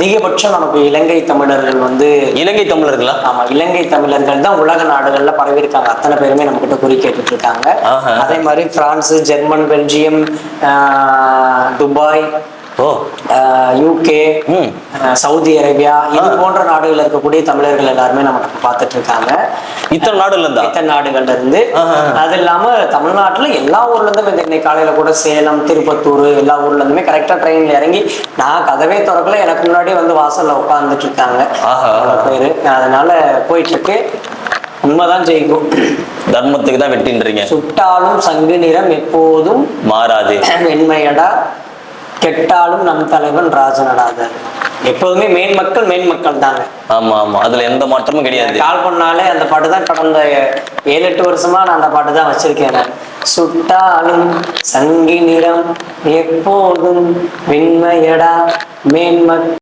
அதிகபட்சம் நமக்கு இலங்கை தமிழர்கள் வந்து இலங்கை தமிழர்களா? ஆமா, இலங்கை தமிழர்கள் தான் உலக நாடுகள்ல பரவி இருக்காங்க. அத்தனை பேருமே நம்ம கிட்ட குறி கேட்டுட்டு இருக்காங்க. அதே மாதிரி France, German, Belgium, Dubai, UK, Saudi Arabia, இது போன்ற நாடுகள்ல இருக்கக்கூடிய தமிழர்கள் எல்லாருமே நமக்கு பார்த்துட்டு இருக்காங்க. இத்தனை நாடுகள்ல இருந்து அது இல்லாம தமிழ்நாட்டுல எல்லா ஊர்ல இருந்தும் இன்னைக்கு காலையில கூட சேலம், திருப்பத்தூர் எல்லா ஊர்ல இருந்துமே கரெக்டா ட்ரெயின்ல இறங்கி, நான் கதவே திறக்கல, எனக்கு முன்னாடி வந்து வாசல்ல உட்கார்ந்துட்டு இருக்காங்க பேரு. அதனால போயிட்டு இருக்கு. உண்மைதான் ஜெயிக்கும். தர்மத்துக்கு தான் வெட்டின்றீங்க. சுட்டாலும் சங்கு நிறம் எப்போதும் மாறாது, வெண்மையடா, கெட்டாலும் நம் தலைவன் ராஜனடாத. எப்போதுமே மேன்மக்கள் தாங்க. ஆமா ஆமா, அதுல எந்த மாற்றமும் கிடையாது. கால் பண்ணாலே அந்த பாட்டு தான். கடந்த 7-8 வருஷமா நான் அந்த பாட்டு தான் வச்சிருக்கேன். நான் சுட்டாலும் சங்கி நிறம் எப்போதும் வெண்மையடா, மேன்மக்கள்